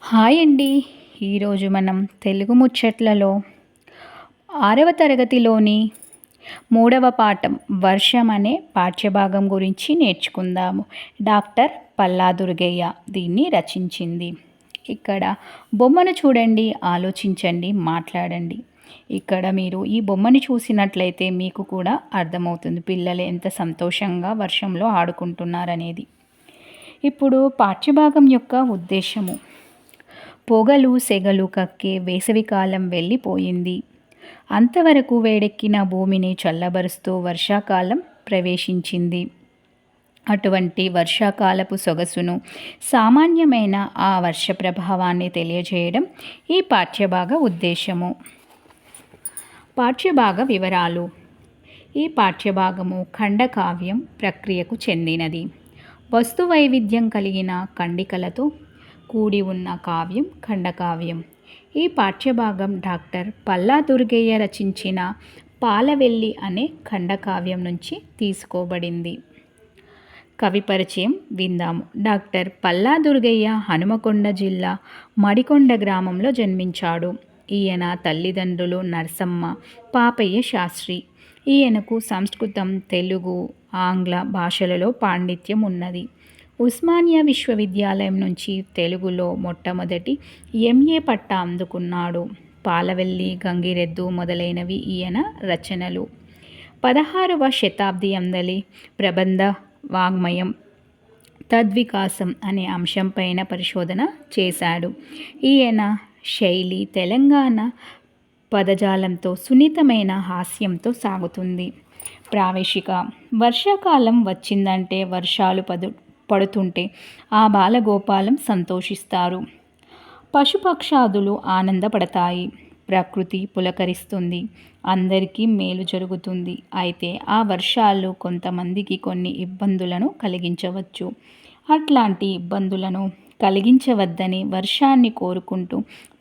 Hi అండి. ఈరోజు మనం తెలుగు ముచ్చట్లలో 6వ తరగతిలోని 3వ పాఠం వర్షం అనే పాఠ్యభాగం గురించి నేర్చుకుందాము. డాక్టర్ పల్లా దుర్గయ్య దీన్ని రచించింది. ఇక్కడ బొమ్మను చూడండి, ఆలోచించండి, మాట్లాడండి. ఇక్కడ మీరు ఈ బొమ్మని చూసినట్లయితే మీకు కూడా అర్థమవుతుంది పిల్లలు ఎంత సంతోషంగా వర్షంలో ఆడుకుంటున్నారనేది. ఇప్పుడు పాఠ్యభాగం యొక్క ఉద్దేశము. పొగలు సెగలు కక్కే వేసవికాలం వెళ్ళిపోయింది. అంతవరకు వేడెక్కిన భూమిని చల్లబరుస్తూ వర్షాకాలం ప్రవేశించింది. అటువంటి వర్షాకాలపు సొగసును, సామాన్యమైన ఆ వర్ష ప్రభావాన్ని తెలియజేయడం ఈ పాఠ్యభాగ ఉద్దేశము. పాఠ్యభాగ వివరాలు. ఈ పాఠ్యభాగము ఖండకావ్యం ప్రక్రియకు చెందినది. వస్తు వైవిధ్యం కలిగిన ఖండికలతో కూడి ఉన్న కావ్యం ఖండకావ్యం. ఈ పాఠ్యభాగం డాక్టర్ పల్లా దుర్గయ్య రచించిన పాలవెల్లి అనే ఖండకావ్యం నుంచి తీసుకోబడింది. కవి పరిచయం విందాము. డాక్టర్ పల్లా దుర్గయ్య హనుమకొండ జిల్లా మడికొండ గ్రామంలో జన్మించాడు. ఈయన తల్లిదండ్రులు నర్సమ్మ, పాపయ్య శాస్త్రి. ఈయనకు సంస్కృతం, తెలుగు, ఆంగ్ల భాషలలో పాండిత్యం ఉన్నది. ఉస్మానియా విశ్వవిద్యాలయం నుంచి తెలుగులో మొట్టమొదటి ఎంఏ పట్టా అందుకున్నాడు. పాలవెల్లి, గంగిరెద్దు మొదలైనవి ఈయన రచనలు. 16వ శతాబ్ది అందలి ప్రబంధ వాగ్మయం తద్వికాసం అనే అంశంపైన పరిశోధన చేశాడు. ఈయన శైలి తెలంగాణ పదజాలంతో సున్నితమైన హాస్యంతో సాగుతుంది. ప్రావేశిక. వర్షాకాలం వచ్చిందంటే వర్షాలు పడుతుంటే ఆ బాలగోపాలం సంతోషిస్తారు. పశుపక్షాదులు ఆనందపడతాయి. ప్రకృతి పులకరిస్తుంది. అందరికీ మేలు జరుగుతుంది. అయితే ఆ వర్షాలు కొంతమందికి కొన్ని ఇబ్బందులను కలిగించవచ్చు. అట్లాంటి ఇబ్బందులను కలిగించవద్దని వర్షాన్ని కోరుకుంటూ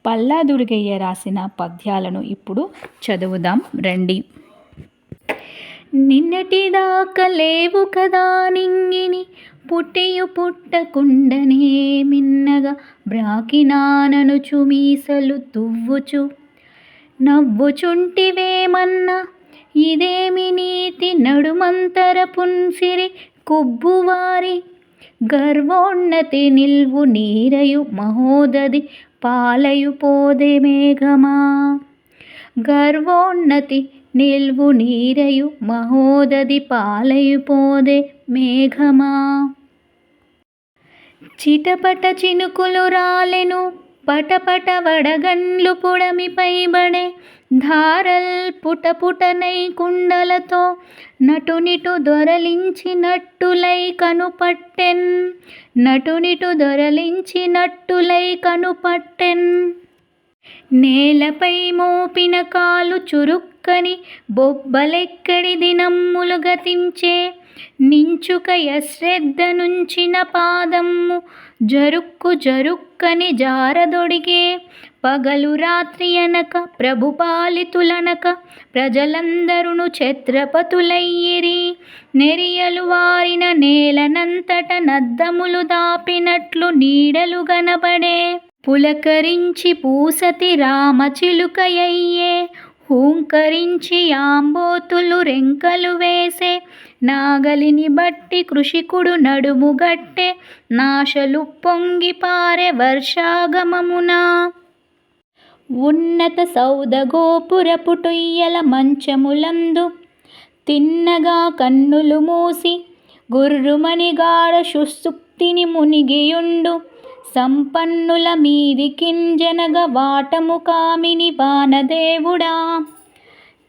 పల్లా దుర్గయ్య రాసిన పద్యాలను ఇప్పుడు చదువుదాం రండి. నిన్నటిదాకా లేవు కదా నింగిని, పుట్టియు పుట్టకుండనే మిన్నగా బ్రాకినాననుచు మీసలు తువ్వుచు నవ్వుచుంటివేమన్నా, ఇదేమి నీతి నడుమంతర పున్సిరి కుబ్బువారి గర్వోన్నతి నిల్వు నీరయు మహోదది పాలయు పోదే మేఘమా. గర్వోన్నతి నిల్వు నీరయు మహోదది పాలయు పోదే మేఘమా. చిటపట చినుకులు రాలెను, పటపట వడగండ్లు పుడమిపై బడే, ధారల్ పుటపుటనై కుండలతో నటునిటు దొరలించినట్టులై కనుపట్టెన్. నటునిటు దొరలించినట్టులై కనుపట్టెన్. నేలపై మోపిన కాలు చురుక్కని బొబ్బలెక్కడి దినమ్ములు గతించే, నించుక యశ్రద్ధ నుంచిన పాదమ్ము జరుక్కు జరుక్కని జారదొడిగే. పగలు రాత్రి అనక ప్రభుపాలితులనక ప్రజలందరును ఛత్రపతులయ్యిరి. నెరియలు వారిన నేలనంతట నద్దములు దాపినట్లు నీడలు గనబడే. పులకరించి పూసతి రామచిలుకయయ్యే, హూంకరించి యాంబోతులు రెంకలు వేసే. నాగలిని బట్టి కృషికుడు నడుముగట్టె, నాశలు పొంగి పారె వర్షాగమమున. ఉన్నత సౌధగోపురపు టొయ్యల మంచములందు తిన్నగా కన్నులు మూసి గుర్రుమని గాఢ సుషుప్తిని మునిగియుండు సంపన్నుల మీదికింజనగ వాటము కామిని వానదేవుడా.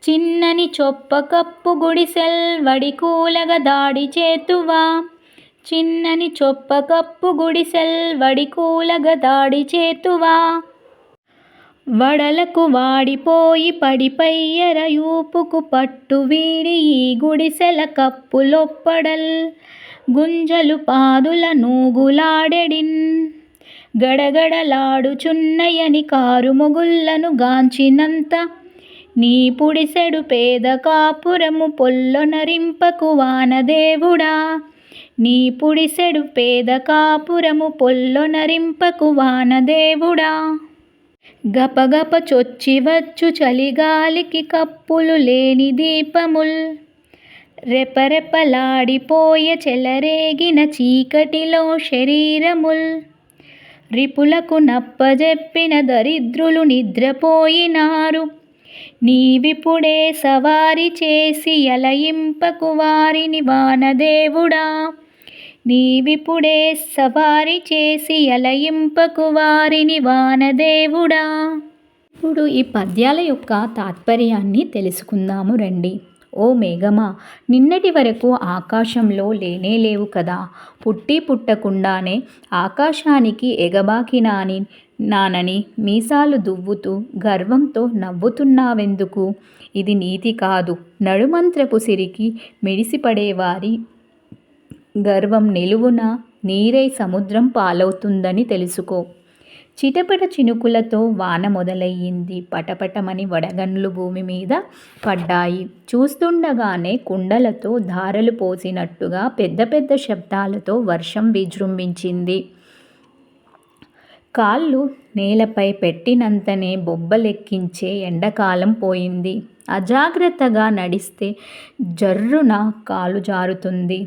చిన్నని చొప్ప కప్పు గుడిసెల్ వడికూలగ దాడి చేతువా. చిన్నని చొప్ప కప్పు గుడిసెల్ వడికూలగ దాడి చేతువా. వడలకు వాడిపోయి పడిపయ్యర యూపుకు పట్టు వీడి ఈ గుడిసెల కప్పులొప్పడల్ గుంజలు పాదుల నూగులాడెడిన్. గడగడలాడుచున్నయని కారు మొగుళ్ళను గాంచినంత, నీ పుడిసెడు పేద కాపురము పొల్లొనరింపకు వానదేవుడా. నీ పుడిసెడు పేద కాపురము పొల్లొనరింపకు వానదేవుడా. గపగప చొచ్చివచ్చు చలిగాలికి కప్పులు లేని దీపముల్. రెపరెపలాడిపోయే చెలరేగిన చీకటిలో శరీరముల్. రిపులకు నప్పజెప్పిన దరిద్రులు నిద్రపోయినారు. నీవిపుడే సవారి చేసి అలయింపకు వారిని వానదేవుడా. నీవిపుడే సవారి చేసి అలయింపకు వారిని వానదేవుడా. ఇప్పుడు ఈ పద్యాల యొక్క తాత్పర్యాన్ని తెలుసుకుందాము రండి. ఓ మేఘమా, నిన్నటి వరకు ఆకాశంలో లేనే లేవు కదా. పుట్టి పుట్టకుండానే ఆకాశానికి ఎగబాకినానని మీసాలు దువ్వుతూ గర్వంతో నవ్వుతున్నావెందుకు? ఇది నీతి కాదు. నడుమంత్రపు సిరికి మిడిసిపడేవారి గర్వం నిలువున నీరై సముద్రం పాలవుతుందని తెలుసుకో. చిటపట చినుకులతో వాన మొదలయ్యింది. పటపటమని వడగండ్లు భూమి మీద పడ్డాయి. చూస్తుండగానే కుండలతో ధారలు పోసినట్టుగా పెద్ద పెద్ద శబ్దాలతో వర్షం విజృంభించింది. కాళ్ళు నేలపై పెట్టినంతనే బొబ్బలెక్కించే ఎండాకాలం పోయింది. అజాగ్రత్తగా నడిస్తే జర్రున కాలు జారుతుంది.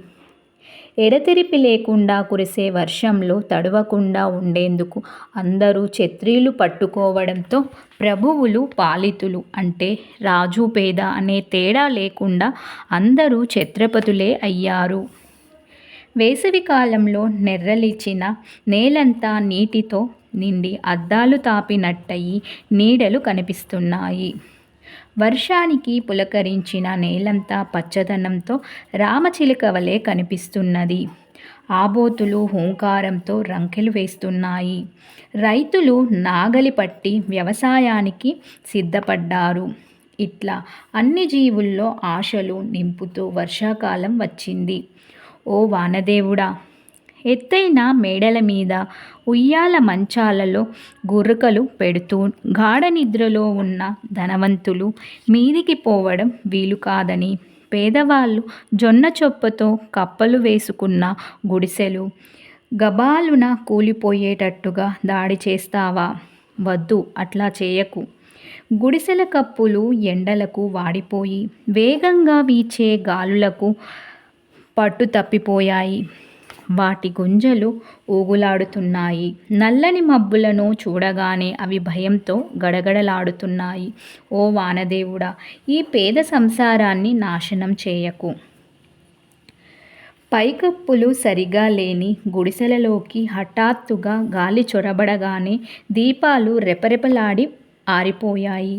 ఎడతెరిపి లేకుండా కురిసే వర్షంలో తడవకుండా ఉండేందుకు అందరూ ఛత్రీలు పట్టుకోవడంతో ప్రభువులు పాలితులు అంటే రాజు పేద అనే తేడా లేకుండా అందరూ ఛత్రపతులే అయ్యారు. వేసవికాలంలో నెర్రలిచ్చిన నేలంతా నీటితో నిండి అద్దాలు తాపినట్టయి నీడలు కనిపిస్తున్నాయి. వర్షానికి పులకరించిన నేలంతా పచ్చదనంతో రామచిలుక వలె కనిపిస్తున్నది. ఆబోతులు హూంకారంతో రంకెలు వేస్తున్నాయి. రైతులు నాగలి పట్టి వ్యవసాయానికి సిద్ధపడ్డారు. ఇట్లా అన్ని జీవుల్లో ఆశలు నింపుతూ వర్షాకాలం వచ్చింది. ఓ వానదేవుడా, ఎత్తైన మేడల మీద ఉయ్యాల మంచాలలో గుర్రకలు పెడుతూ గాఢ నిద్రలో ఉన్న ధనవంతులు మీదికి పోవడం వీలు కాదని, పేదవాళ్ళు జొన్న చొప్పతో కప్పలు వేసుకున్న గుడిసెలు గబాలున కూలిపోయేటట్టుగా దాడి చేస్తావా? వద్దు, అట్లా చేయకు. గుడిసెల కప్పులు ఎండలకు వాడిపోయి వేగంగా వీచే గాలులకు పట్టు తప్పిపోయాయి. వాటి గుంజలు ఊగులాడుతున్నాయి. నల్లని మబ్బులను చూడగానే అవి భయంతో గడగడలాడుతున్నాయి. ఓ వానదేవుడా, ఈ పేద సంసారాన్ని నాశనం చేయకు. పైకప్పులు సరిగా లేని గుడిసెలలోకి హఠాత్తుగా గాలి చొరబడగానే దీపాలు రెపరెపలాడి ఆరిపోయాయి.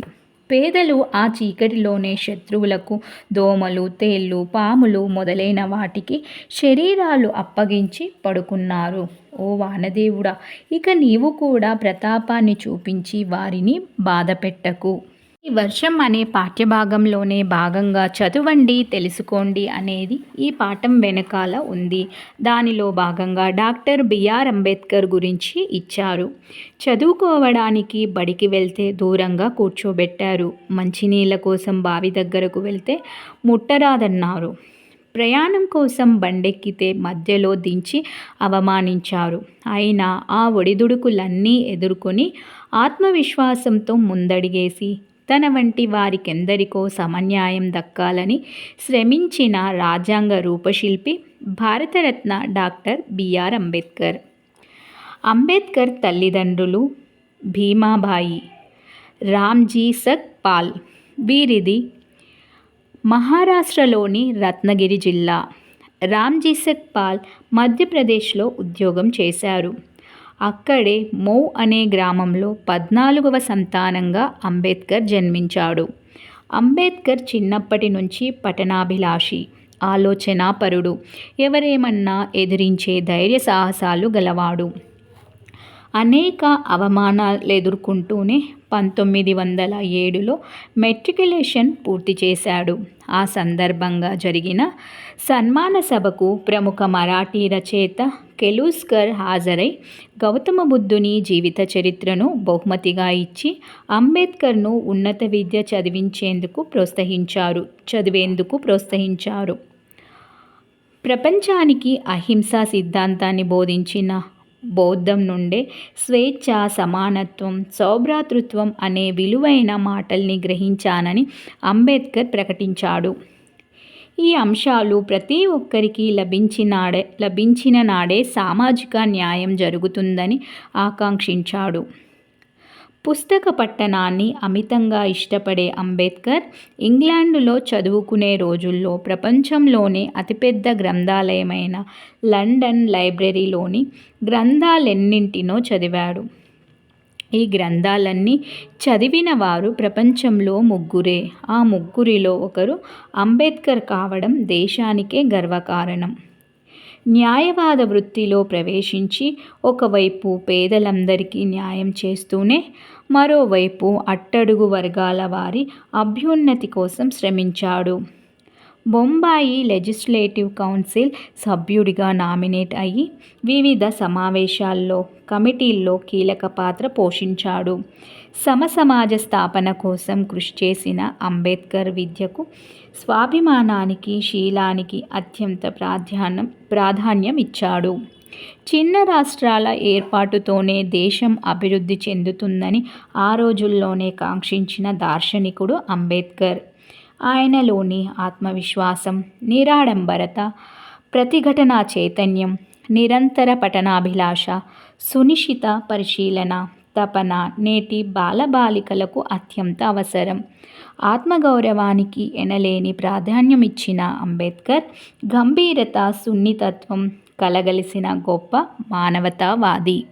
పేదలు ఆ చీకటిలోనే శత్రువులకు, దోమలు, తేళ్ళు, పాములు మొదలైన వాటికి శరీరాలు అప్పగించి పడుకున్నారు. ఓ వానదేవుడా, ఇక నీవు కూడా ప్రతాపాన్ని చూపించి వారిని బాధపెట్టకు. ఈ వర్షం అనే పాఠ్యభాగంలోనే భాగంగా చదవండి, తెలుసుకోండి అనేది ఈ పాఠం వెనకాల ఉంది. దానిలో భాగంగా డాక్టర్ బిఆర్ అంబేద్కర్ గురించి ఇచ్చారు. చదువుకోవడానికి బడికి వెళ్తే దూరంగా కూర్చోబెట్టారు. మంచినీళ్ళ కోసం బావి దగ్గరకు వెళ్తే ముట్టరాదన్నారు. ప్రయాణం కోసం బండెక్కితే మధ్యలో దించి అవమానించారు. అయినా ఆ ఒడిదుడుకులన్నీ ఎదుర్కొని ఆత్మవిశ్వాసంతో ముందడిగేసి తన వంటి వారికెందరికో సమన్యాయం దక్కాలని శ్రమించిన రాజ్యాంగ రూపశిల్పి భారతరత్న డాక్టర్ బిఆర్ అంబేద్కర్. అంబేద్కర్ తల్లిదండ్రులు భీమాబాయి, రామ్జీ సక్ పాల్. వీరిది మహారాష్ట్రలోని రత్నగిరి జిల్లా. రామ్జీ సక్ పాల్ మధ్యప్రదేశ్లో ఉద్యోగం చేశారు. అక్కడే మౌ అనే గ్రామంలో 14వ సంతానంగా అంబేద్కర్ జన్మించాడు. అంబేద్కర్ చిన్నప్పటి నుంచి పఠనాభిలాషి, ఆలోచనాపరుడు, ఎవరేమన్నా ఎదిరించే ధైర్య సాహసాలు గలవాడు. అనేక అవమానాలు ఎదుర్కొంటూనే 1907లో మెట్రికులేషన్ పూర్తి చేశాడు. ఆ సందర్భంగా జరిగిన సన్మాన సభకు ప్రముఖ మరాఠీ రచయిత కెలుస్కర్ హాజరై గౌతమ బుద్ధుని జీవిత చరిత్రను బహుమతిగా ఇచ్చి అంబేద్కర్ను ఉన్నత విద్య చదివేందుకు ప్రోత్సహించారు. ప్రపంచానికి అహింసా సిద్ధాంతాన్ని బోధించిన బౌద్ధం నుండే స్వేచ్ఛ, సమానత్వం, సౌభ్రాతృత్వం అనే విలువైన మాటల్ని గ్రహించానని అంబేద్కర్ ప్రకటించాడు. ఈ అంశాలు ప్రతి ఒక్కరికి లభించిన నాడే సామాజిక న్యాయం జరుగుతుందని ఆకాంక్షించాడు. పుస్తక పఠనాన్ని అమితంగా ఇష్టపడే అంబేద్కర్ ఇంగ్లాండులో చదువుకునే రోజుల్లో ప్రపంచంలోనే అతిపెద్ద గ్రంథాలయమైన లండన్ లైబ్రరీలోని గ్రంథాలెన్నింటినో చదివాడు. ఈ గ్రంథాలన్నీ చదివిన వారు ప్రపంచంలో ముగ్గురే. ఆ ముగ్గురిలో ఒకరు అంబేద్కర్ కావడం దేశానికే గర్వకారణం. న్యాయవాద వృత్తిలో ప్రవేశించి ఒకవైపు పేదలందరికీ న్యాయం చేస్తూనే మరోవైపు అట్టడుగు వర్గాల వారి అభ్యున్నతి కోసం శ్రమించాడు. బొంబాయి లెజిస్లేటివ్ కౌన్సిల్ సభ్యుడిగా నామినేట్ అయ్యి వివిధ సమావేశాల్లో, కమిటీల్లో కీలక పాత్ర పోషించాడు. సమసమాజ స్థాపన కోసం కృషి చేసిన అంబేద్కర్ విద్యకు, స్వాభిమానానికి, శీలానికి అత్యంత ప్రాధాన్యం ఇచ్చాడు. చిన్న రాష్ట్రాల ఏర్పాటుతోనే దేశం అభివృద్ధి చెందుతుందని ఆ రోజుల్లోనే కాంక్షించిన దార్శనికుడు అంబేద్కర్. ఆయనలోని ఆత్మవిశ్వాసం, నిరాడంబరత, ప్రతిఘటనా చైతన్యం, నిరంతర పఠనాభిలాష, సునిశిత పరిశీలన తపన నేటి బాలబాలికలకు అత్యంత అవసరం. ఆత్మగౌరవానికి ఎనలేని ప్రాధాన్యమిచ్చిన అంబేద్కర్ గంభీరత, సున్నితత్వం కలగలిసిన గొప్ప మానవతావాది.